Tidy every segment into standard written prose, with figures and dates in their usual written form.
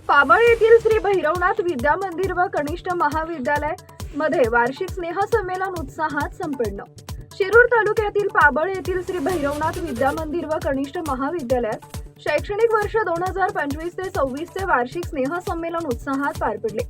पाबळ येथील श्री भैरवनाथ विद्या मंदिर व कनिष्ठ महाविद्यालय मध्ये वार्षिक स्नेहसंमेलन उत्साहात संपन्न। शिरूर तालुक्यातील पाबळ येथील श्री भैरवनाथ विद्या मंदिर व कनिष्ठ महाविद्यालयात शैक्षणिक वर्ष 2025 ते 26 चे वार्षिक स्नेहसंमेलन उत्साहात पार पडले।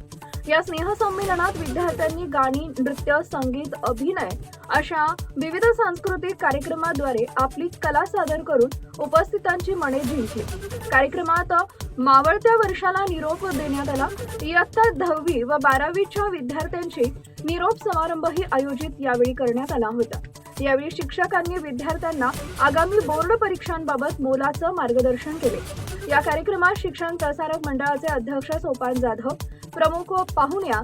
या स्नेहसंमेलनात विद्यार्थ्यांनी गाणी, नृत्य, संगीत, अभिनय अशा विविध सांस्कृतिक कार्यक्रमाद्वारे आपली कला सादर करून उपस्थितांची मने जिंकली। कार्यक्रमात मावळत्या वर्षाला निरोप देण्यात आला। इयत्ता 10वी व 12वीच्या विद्यार्थ्यांचे निरोप समारंभही आयोजित यावेळी करण्यात आला होता। यावेळी शिक्षकांनी विद्यार्थ्यांना आगामी बोर्ड परीक्षांबाबत मोलाचं मार्गदर्शन केले। या कार्यक्रमात शिक्षण प्रसारक मंडळाचे अध्यक्ष सोपान जाधव, प्रमुख पाहुण्या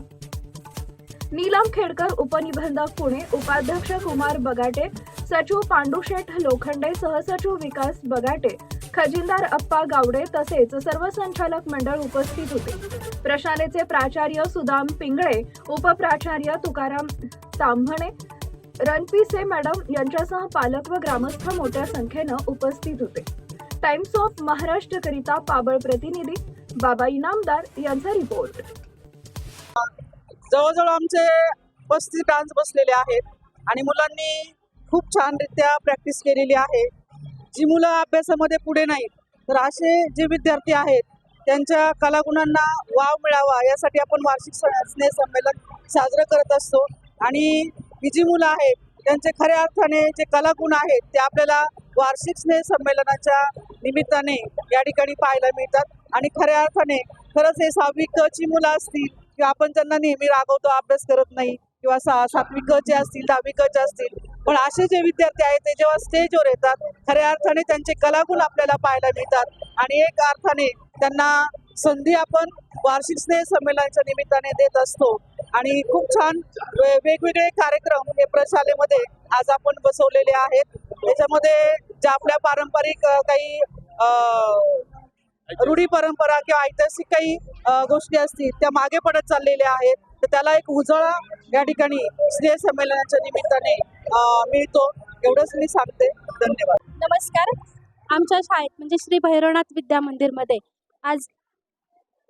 नीलम खेडकर, उपनिबंधक पुणे, उपाध्यक्ष कुमार बगाटे, सचिव पांडुशेठ लोखंडे, सहसचिव विकास बगाटे, खजिनदार अप्पा गावडे तसेच सर्व संचालक मंडळ उपस्थित होते। प्रशालेचे प्राचार्य सुदाम पिंगळे, उपप्राचार्य तुकाराम तांभणे, रणपिसे मॅडम यांच्यासह पालक व ग्रामस्थ मोठ्या संख्येनं उपस्थित होते। टाइम्स ऑफ महाराष्ट्र करिता पाबळ प्रतिनिधी बाबा इनामदार यांचा रिपोर्ट। जवळजवळ आमचे 35 डान्स बसलेले आहेत आणि मुलांनी खूप छानरित्या प्रॅक्टिस केलेली आहे। जी मुलं अभ्यासामध्ये पुढे नाहीत तर असे जे विद्यार्थी आहेत त्यांच्या कलागुणांना वाव मिळावा यासाठी आपण वार्षिक स्नेह संमेलन साजरं करत असतो। आणि ही जी मुलं आहेत त्यांचे खऱ्या अर्थाने जे कलागुण आहेत ते आपल्याला वार्षिक स्नेह संमेलनाच्या निमित्ताने या ठिकाणी पाहायला मिळतात। आणि खऱ्या अर्थाने खरंच हे 6वी क ची मुलं असतील किंवा आपण त्यांना नेहमी रागवतो, अभ्यास करत नाही, किंवा 7वी क चे असतील, 10वी क चे असतील, पण असे जे विद्यार्थी आहेत ते जेव्हा स्टेजवर येतात खऱ्या अर्थाने त्यांचे कलागुण आपल्याला पाहायला मिळतात। आणि एक अर्थाने त्यांना संधी आपण वार्षिक स्नेह संमेलनाच्या निमित्ताने देत असतो। आणि खूप छान वेगवेगळे कार्यक्रम हे प्रशालेमध्ये आज आपण बसवलेले आहेत। त्याच्यामध्ये ज्या आपल्या पारंपरिक काही रूढी परंपरा किंवा ऐतिहासिक काही गोष्टी असतील त्या मागे पडत चाललेल्या आहेत, तर त्याला एक उजाळा या ठिकाणी स्नेह संमेलनाच्या निमित्ताने मिळतो, एवढंच मी सांगते। धन्यवाद। नमस्कार। आमच्या शाळेत म्हणजे श्री भैरवनाथ विद्या मंदिरमध्ये आज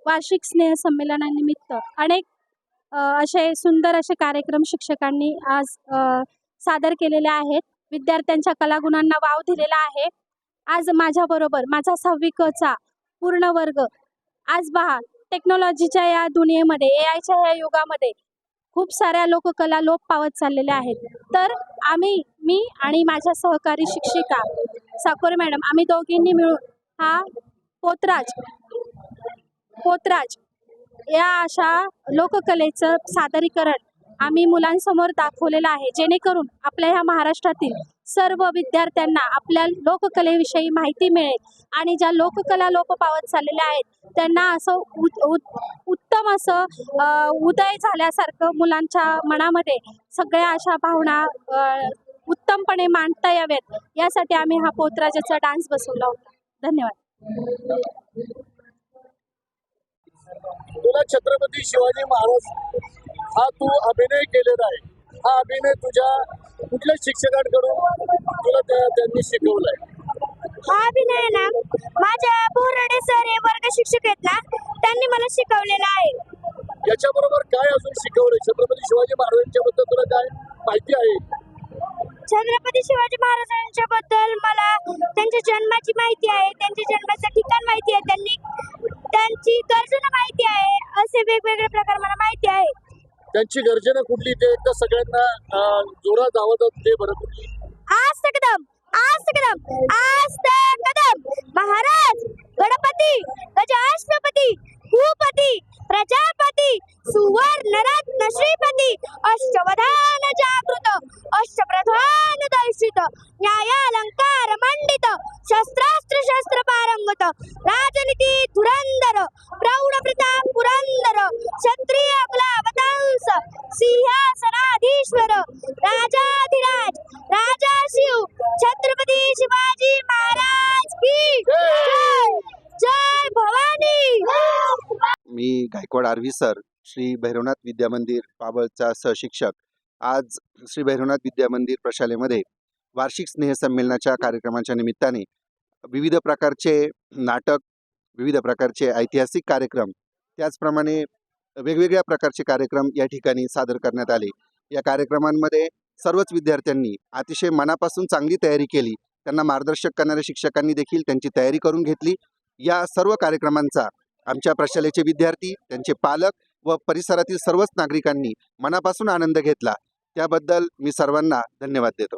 वार्षिक स्नेह संमेलनानिमित्त अनेक असे सुंदर असे कार्यक्रम शिक्षकांनी आज सादर केलेले आहेत। विद्यार्थ्यांच्या कलागुणांना वाव दिलेला आहे। आज माझ्याबरोबर माझा 6वी क चा पूर्ण वर्ग आज पहा टेक्नॉलॉजीच्या या दुनियेमध्ये, AIच्या या युगामध्ये खूप साऱ्या लोककला लोप पावत चाललेल्या आहेत। तर मी आणि माझ्या सहकारी शिक्षिका साकोरे मॅडम आम्ही दोघींनी मिळून हा पोतराज या अशा लोककलेचं सादरीकरण आम्ही मुलांसमोर दाखवलेलं आहे, जेणेकरून आपल्या ह्या महाराष्ट्रातील सर्व विद्यार्थ्यांना आपल्या लोककलेविषयी माहिती मिळेल आणि ज्या लोककला लोप पावत चाललेल्या आहेत त्यांना असं उत्तम असं उदय झाल्यासारखं मुलांच्या मनामध्ये सगळ्या अशा भावना उत्तमपणे मांडता याव्यात यासाठी आम्ही हा पोतराजाचा डान्स बसवला होता। धन्यवाद। तुला छत्रपती शिवाजी महाराज हा तू अभिनय केलेला आहे, हा अभिनय तुझ्या कुठल्या शिक्षकांकडून तुला त्यांनी शिकवलाय? हा अभिनय ना माझ्या बोराडे सर हे वर्ग शिक्षक आहेत ना, त्यांनी मला शिकवलेला आहे। याच्याबरोबर काय अजून शिकवलंय? छत्रपती शिवाजी महाराजांच्या बद्दल तुला काय माहिती आहे? छत्रपती शिवाजी महाराजांच्या बद्दल मला त्यांच्या जन्माची माहिती आहे, त्यांच्या जन्माचं ठिकाण माहिती आहे, त्यांची गर्जना माहिती आहे, असे वेगवेगळे प्रकार मला माहिती आहे। त्यांची गर्जना कुठली ते एकदा सगळ्यांना जोरात आवाजात ते बरं कुठली? आस्त कदम, आस्त कदम, आस्त कदम, महाराज गणपती गजाष्टपती भूपती प्रजापती सुवर्णरत्न श्रीपती अष्टवधान जागृत अष्टप्रधान दर्शित न्यायालंकार मंडित शस्त्रास्त्र शस्त्र पारंगत राजनीती धुरंधर प्रौढ प्रताप पुरंदर क्षत्रिय कुलावतांस सिंहासनाधीश्वर राजाधिराज राजा शिव छत्रपती शिवाजी महाराज की जय। जय भवानी। मी गायकवाड आरवी सर, श्री भैरवनाथ विद्या मंदिर पाबळचा सहशिक्षक। आज श्री भैरवनाथ विद्या मंदिर प्रशालेमध्ये वार्षिक स्नेहसंमेलनाच्या कार्यक्रमाच्या निमित्ताने विविध प्रकारचे नाटक, विविध प्रकारचे ऐतिहासिक कार्यक्रम, त्याचप्रमाणे वेगवेगळ्या प्रकारचे कार्यक्रम या ठिकाणी सादर करण्यात आले. या कार्यक्रमांमध्ये सर्वच विद्यार्थ्यांनी अतिशय मनापासून चांगली तयारी केली. त्यांना मार्गदर्शक करणाऱ्या शिक्षकांनी देखील त्यांची तयारी करून घेतली. या सर्व कार्यक्रमांचा आमच्या प्रशालेचे विद्यार्थी, त्यांचे पालक व परिसरातील सर्वच नागरिकांनी मनापासून आनंद घेतला. त्याबद्दल मी सर्वांना धन्यवाद देतो.